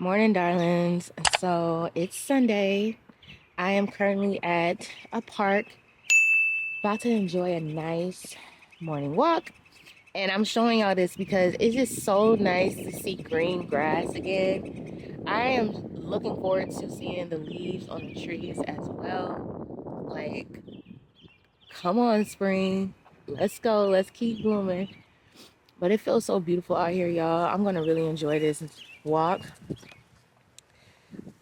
Morning, darlings. So it's Sunday. I am currently at a park, about to enjoy a nice morning walk. And I'm showing y'all this because it's just so nice to see green grass again. I am looking forward to seeing the leaves on the trees as well. Like, come on, spring. Let's go. Let's keep blooming. But it feels so beautiful out here, y'all. I'm going to really enjoy this walk.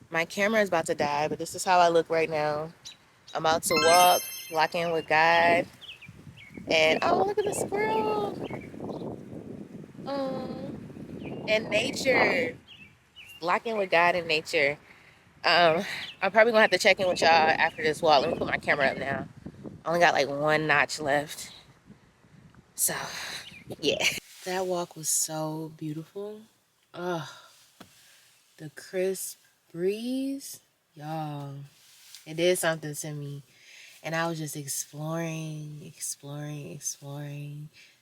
My camera is about to die, but this is how I look right now. I'm about to walk, lock in with God, and oh, look at the squirrel. Oh, and nature. Lock in with God and nature. I'm probably gonna have to check in with y'all after this walk. Let me put my camera up now. I only got like one notch left. So, yeah. That walk was so beautiful. Oh, the crisp breeze. Y'all, it did something to me. And I was just exploring.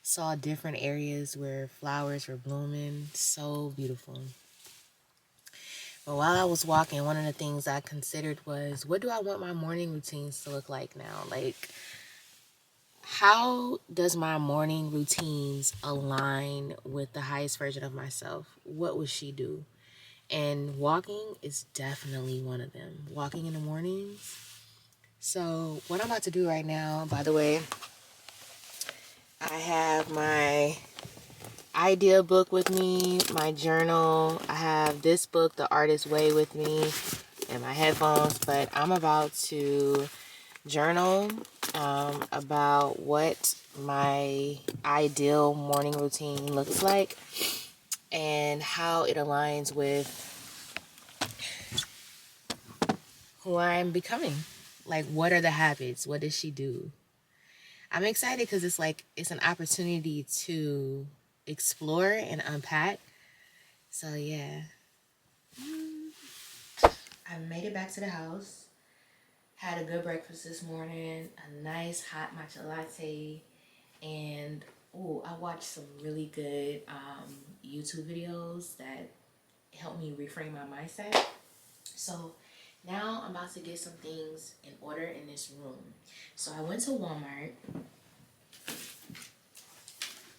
Saw different areas where flowers were blooming. So beautiful. But while I was walking, one of the things I considered was, what do I want my morning routines to look like now? Like, how does my morning routines align with the highest version of myself? What would she do? And walking is definitely one of them. Walking in the mornings. So what I'm about to do right now, by the way, I have my idea book with me, my journal. I have this book, The Artist's Way, with me, and my headphones. But I'm about to journal about what my ideal morning routine looks like and how it aligns with who I'm becoming. Like, what are the habits? What does she do? I'm excited because it's an opportunity to explore and unpack. So yeah, I made it back to the house. Had a good breakfast this morning. A nice hot matcha latte, and I watched some really good YouTube videos that helped me reframe my mindset. So now I'm about to get some things in order in this room. So I went to Walmart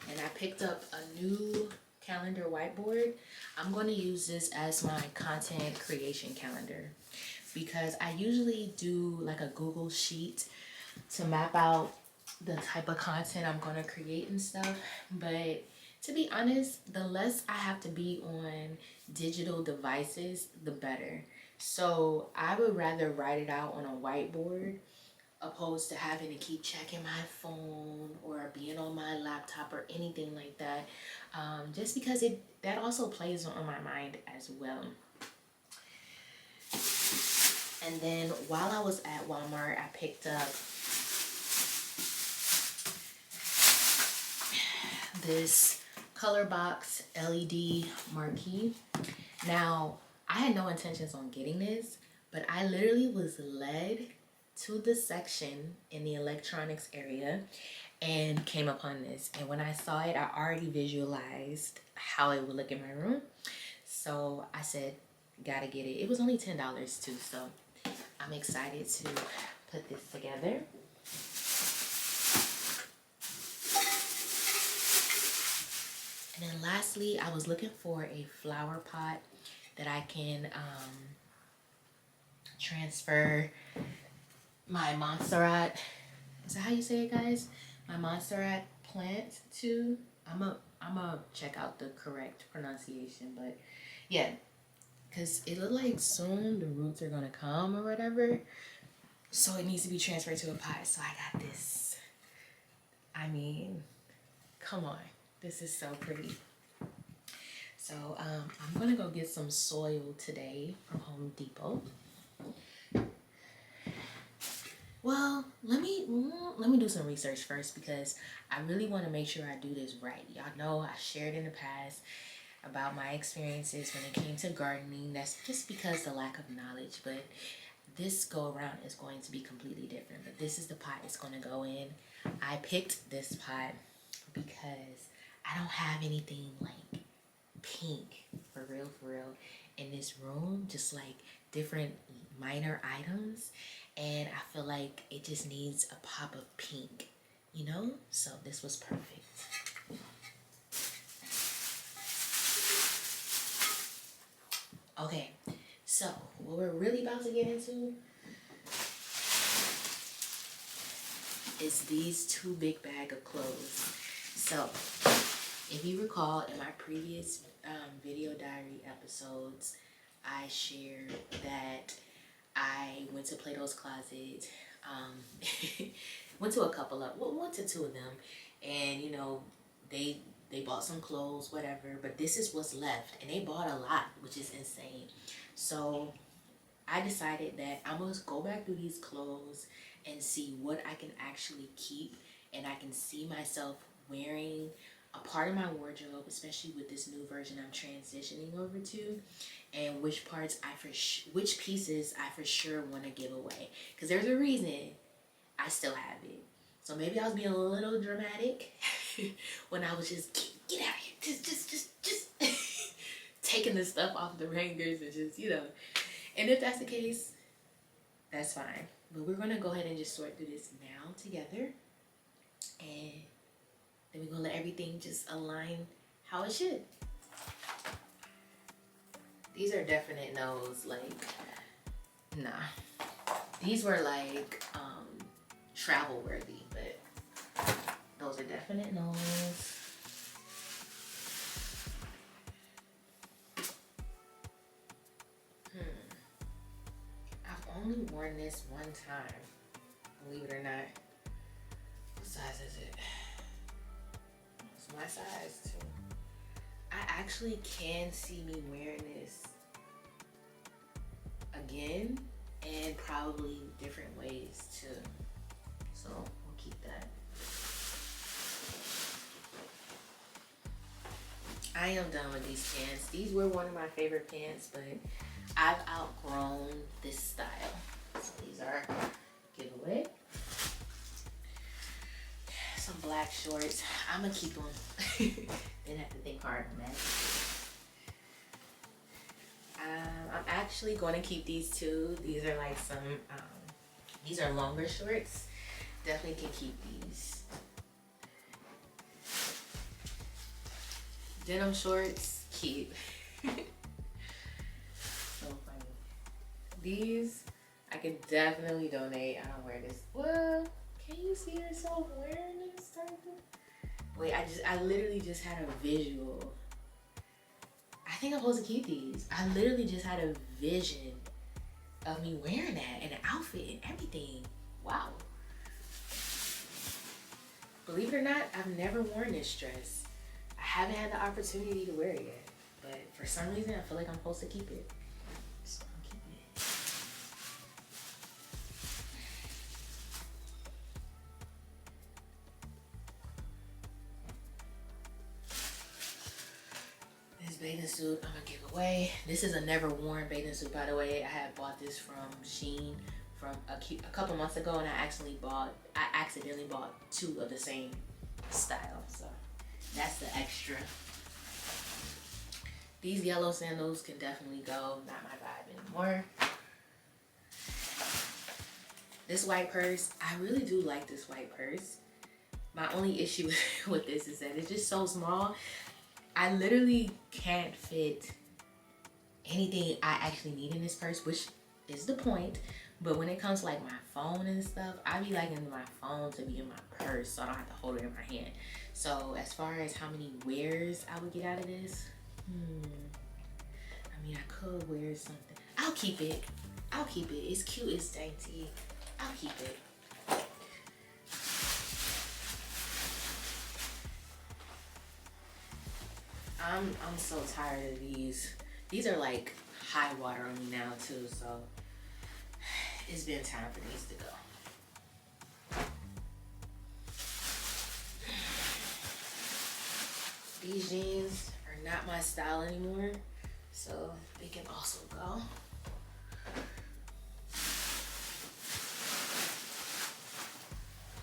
and I picked up a new calendar whiteboard. I'm going to use this as my content creation calendar because I usually do like a Google sheet to map out the type of content I'm going to create and stuff. But to be honest, the less I have to be on digital devices, the better. So I would rather write it out on a whiteboard opposed to having to keep checking my phone or being on my laptop or anything like that, just because that also plays on my mind as well. And then while I was at Walmart, I picked up this color box LED marquee. Now, I had no intentions on getting this, but I literally was led to the section in the electronics area and came upon this. And when I saw it, I already visualized how it would look in my room. So I said, gotta get it. It was only $10 too, so I'm excited to put this together. And then lastly, I was looking for a flower pot that I can transfer my Montserrat, is that how you say it, guys? My Montserrat plant to. I'm a check out the correct pronunciation, but yeah, because it looked like soon the roots are gonna come or whatever, so it needs to be transferred to a pot. So I got this. I mean, come on, this is so pretty. So I'm gonna go get some soil today from Home Depot. Well, let me do some research first because I really want to make sure I do this right. Y'all know I shared in the past about my experiences when it came to gardening. That's just because the lack of knowledge, but this go around is going to be completely different. But this is the pot it's going to go in. I picked this pot because I don't have anything like pink, for real, in this room, just like different minor items, and I feel like it just needs a pop of pink, you know? So this was perfect. Okay, so what we're really about to get into is these 2 big bags of clothes. So if you recall, in my previous video diary episodes, I shared that I went to Plato's Closet, went to a couple of, well, went to 2 of them, and you know, they bought some clothes, whatever, but this is what's left, and they bought a lot, which is insane. So I decided that I'm gonna go back through these clothes and see what I can actually keep, and I can see myself wearing a part of my wardrobe, especially with this new version I'm transitioning over to, and which parts which pieces I for sure want to give away, because there's a reason I still have it. So maybe I was being a little dramatic when I was just get out of here, just taking the stuff off the hangers and just, you know. And if that's the case, that's fine. But we're gonna go ahead and just sort through this now together, and then we're gonna let everything just align how it should. These are definite no's, like, nah. These were like travel worthy, but those are definite no's. I've only worn this one time, believe it or not. What size is it? It's my size too. I actually can see me wearing this again, and probably different ways too. So we'll keep that. I am done with these pants. These were one of my favorite pants, but I've outgrown this style. So these are giveaway. Some black shorts. I'm gonna keep them. Didn't have to think hard on that. I'm actually going to keep these 2. These are like some, these are longer shorts. Definitely can keep these. Denim shorts, keep. So funny. These, I could definitely donate. I don't wear this. Well, can you see yourself wearing this type of? Wait, I literally just had a visual. I think I'm supposed to keep these. I literally just had a vision of me wearing that and an outfit and everything. Wow. Believe it or not, I've never worn this dress. I haven't had the opportunity to wear it yet, but for some reason, I feel like I'm supposed to keep it. So I'm keeping it. This bathing suit I'm gonna give away. This is a never worn bathing suit, by the way. I had bought this from Shein from a couple months ago, and I accidentally bought 2 of the same style. So that's the extra. These yellow sandals can definitely go. Not my vibe anymore. This white purse, I really do like this white purse. My only issue with this is that it's just so small. I literally can't fit anything I actually need in this purse, which is the point. But when it comes to like my phone and stuff, I be liking my phone to be in my purse so I don't have to hold it in my hand. So as far as how many wears I would get out of this, I mean, I could wear something. I'll keep it. I'll keep it. It's cute, it's dainty. I'll keep it. I'm so tired of these. These are like high water on me now too, so it's been time for these to go. These jeans are not my style anymore, so they can also go.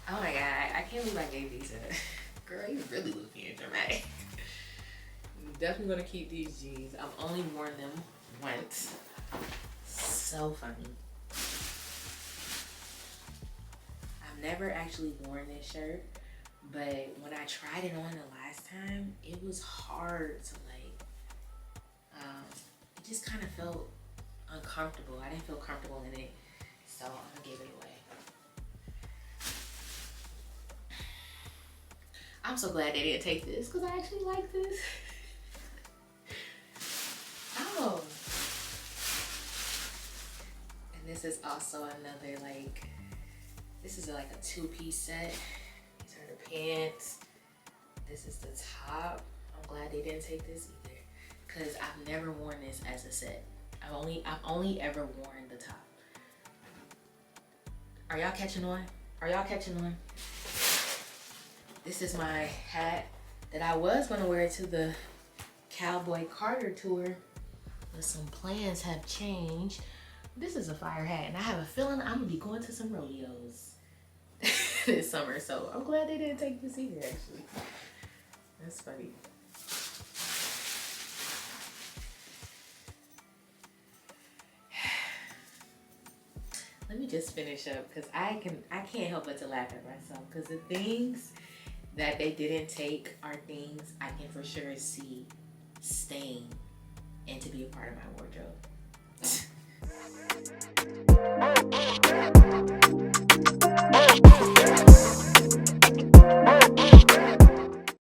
Oh my god, I can't believe I gave these a girl, you really was being dramatic. definitely gonna keep these jeans. I've only worn them once. So funny. I've never actually worn this shirt, but when I tried it on the last time, it was hard to like, it just kind of felt uncomfortable. I didn't feel comfortable in it, so I'm gonna give it away. I'm so glad they didn't take this because I actually like this. Oh. And this is also another like, this is like a two-piece set. These are the pants. This is the top. I'm glad they didn't take this either because I've never worn this as a set. I've only ever worn the top. Are y'all catching on? Are y'all catching on? This is my hat that I was gonna wear to the Cowboy Carter tour, but some plans have changed. This is a fire hat, and I have a feeling I'm gonna be going to some rodeos this summer, so I'm glad they didn't take this either, actually. That's funny. Let me just finish up because I can't help but to laugh at myself because the things that they didn't take are things I can for sure see staying and to be a part of my wardrobe.